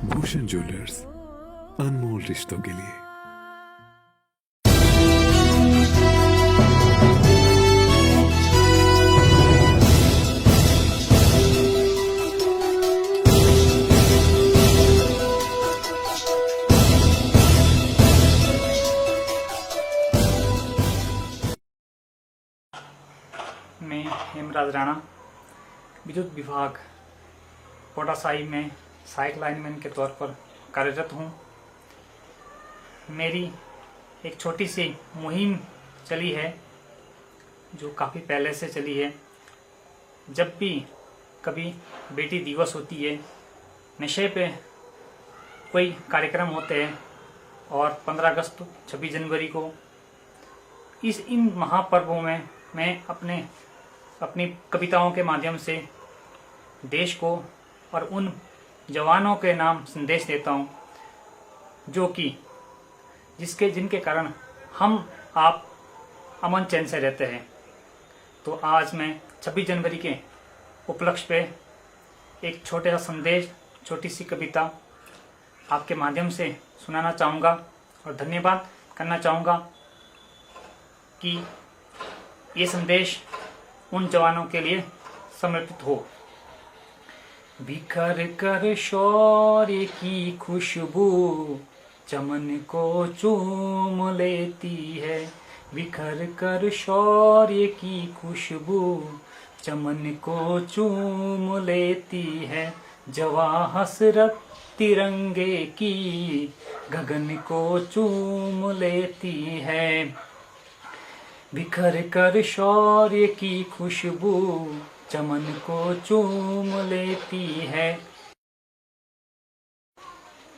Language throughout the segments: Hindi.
भूषण ज्वेलर्स, अनमोल रिश्तों के लिए। मैं हेमराज राणा विद्युत विभाग पोटासाई में सहायक लाइनमैन के तौर पर कार्यरत हूँ। मेरी एक छोटी सी मुहिम चली है जो काफ़ी पहले से चली है। जब भी कभी बेटी दिवस होती है, नशे पे कोई कार्यक्रम होते हैं और 15 अगस्त 26 जनवरी को इन महापर्वों में मैं अपनी कविताओं के माध्यम से देश को और उन जवानों के नाम संदेश देता हूँ जो कि जिनके कारण हम आप अमन चैन से रहते हैं। तो आज मैं 26 जनवरी के उपलक्ष्य पे एक छोटा सा संदेश, छोटी सी कविता आपके माध्यम से सुनाना चाहूँगा और धन्यवाद करना चाहूँगा कि ये संदेश उन जवानों के लिए समर्पित हो। बिखर कर शौर्य की खुशबू चमन को चूम लेती है। बिखर कर शौर्य की खुशबू चमन को चूम लेती है। जवा हसरत तिरंगे की गगन को चूम लेती है। बिखर कर शौर्य की खुशबू चमन को चूम लेती है।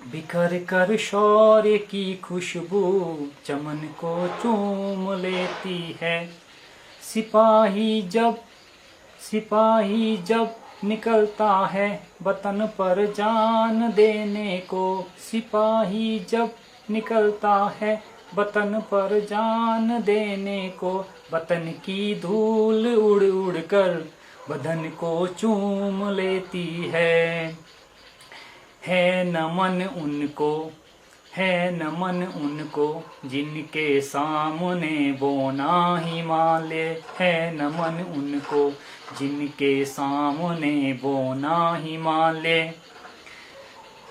बिखर कर शौर्य की खुशबू चमन को चूम लेती है। सिपाही जब निकलता है वतन पर जान देने को। सिपाही जब निकलता है वतन पर जान देने को। वतन की धूल उड़ उड़ कर बदन को चूम लेती है नमन उनको जिनके सामने वो ना हिमालय है। नमन उनको जिनके सामने वो ना हिमालय।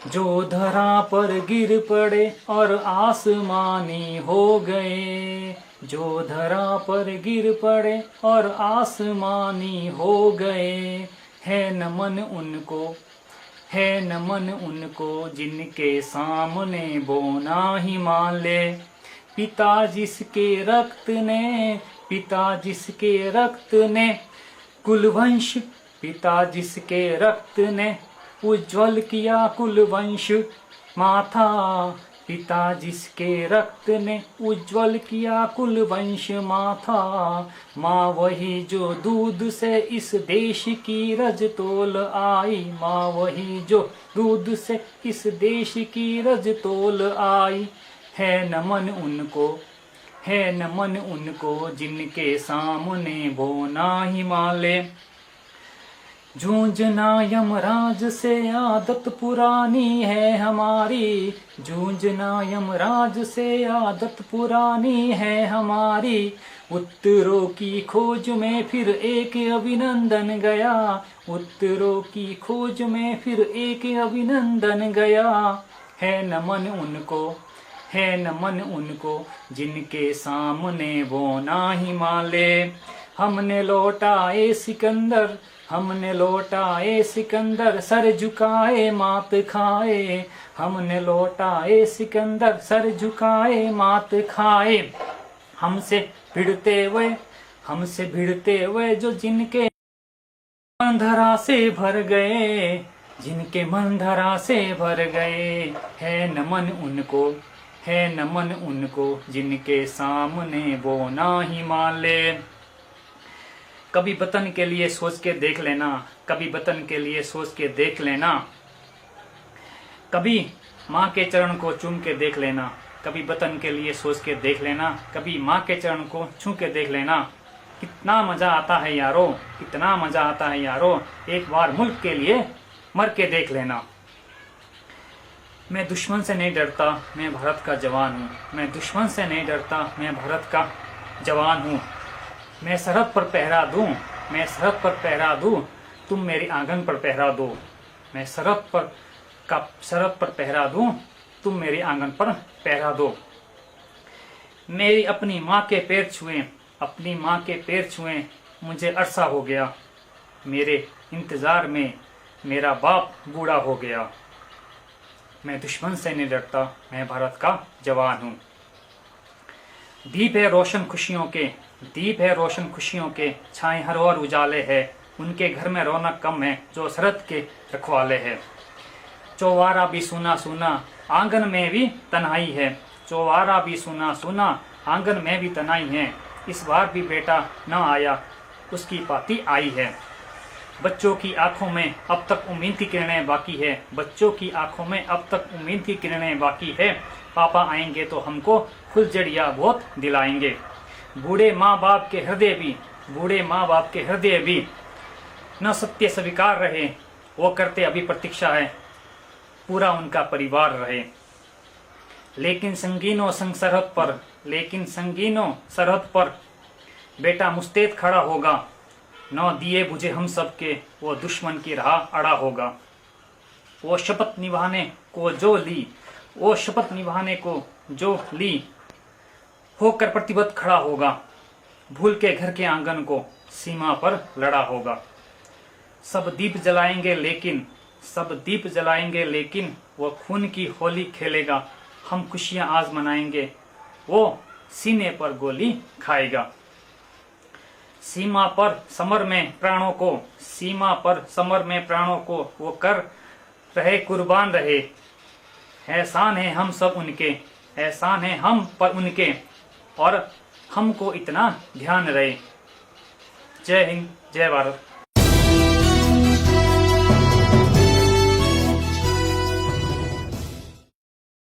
जो धरा पर गिर पड़े और आसमानी हो गए। जो धरा पर गिर पड़े और आसमानी हो गए। है नमन उनको जिनके सामने बोना हिमालय। पिता जिसके रक्त ने कुलवंश। पिता जिसके रक्त ने उज्ज्वल किया कुलवंश माथा। पिता जिसके रक्त ने उज्ज्वल किया कुलवंश माथा। माँ वही जो दूध से इस देश की रज तोल आई। माँ वही जो दूध से इस देश की रज तोल आई। है नमन उनको जिनके सामने वो ना हिमालय। जूझना यमराज से आदत पुरानी है हमारी। जूझना यमराज से आदत पुरानी है हमारी। उत्तरों की खोज में फिर एक अभिनंदन गया। उत्तरों की खोज में फिर एक अभिनंदन गया। है नमन उनको जिनके सामने वो ना हिमालय। हमने लौटाए सिकंदर सर झुकाए मात खाए। हमने लौटाए सिकंदर सर झुकाए मात खाए। हमसे भिड़ते हुए जो जिनके मन धरा से भर गए। है नमन उनको जिनके सामने वो ना हिमालय। कभी वतन के लिए सोच के देख लेना। कभी माँ के चरण को चूम के देख लेना। कभी वतन के लिए सोच के देख लेना। कभी माँ के चरण को छू के देख लेना। कितना मजा आता है यारो। एक बार मुल्क के लिए मर के देख लेना। मैं दुश्मन से नहीं डरता, मैं भारत का जवान हूँ। मैं दुश्मन से नहीं डरता, मैं भारत का जवान हूँ। मैं सरहद पर पहरा दूँ, मैं सरहद पर पहरा दूँ, तुम मेरे आंगन पर पहरा दो। मैं सरहद पर पहरा दूँ, तुम मेरे आंगन पर पहरा दो। मेरी अपनी माँ के पैर छुएं, अपनी माँ के पैर छुएं, मुझे अरसा हो गया। मेरे इंतज़ार में मेरा बाप बूढ़ा हो गया। मैं दुश्मन से नहीं डरता, मैं भारत का जवान हूँ। दीप है रोशन खुशियों के, दीप है रोशन खुशियों के, छाए हर ओर उजाले है। उनके घर में रौनक कम है, जो सरहद के रखवाले है। चौवारा भी सुना सुना, आंगन में भी तन्हाई है। चौवारा भी सुना सुना, आंगन में भी तन्हाई है। इस बार भी बेटा न आया, उसकी पाती आई है। बच्चों की आंखों में अब तक उम्मीद की किरणें बाकी है। बच्चों की आंखों में अब तक उम्मीद की किरणें बाकी है। पापा आएंगे तो हमको फुलझड़ियाँ बहुत दिलाएंगे। बूढ़े माँ बाप के हृदय भी, बूढ़े माँ बाप के हृदय भी न सत्य स्वीकार रहे। वो करते अभी प्रतीक्षा है, पूरा उनका परिवार रहे। लेकिन संगीनों संग सरहद पर, लेकिन संगीनों सरहद पर बेटा मुस्तैद खड़ा होगा। नौ दिए बुझे हम सबके, वो दुश्मन की राह अड़ा होगा। वो शपथ निभाने को जो ली, वो शपथ निभाने को जो ली, होकर प्रतिबद्ध खड़ा होगा। भूल के घर के आंगन को सीमा पर लड़ा होगा। सब दीप जलाएंगे लेकिन, सब दीप जलाएंगे लेकिन, वो खून की होली खेलेगा। हम खुशियां आज मनाएंगे, वो सीने पर गोली खाएगा। सीमा पर समर में प्राणों को, सीमा पर समर में प्राणों को वो कर रहे कुर्बान रहे। एहसान है हम सब उनके, एहसान है हम पर उनके, और हमको इतना ध्यान रहे। जय हिंद, जय भारत।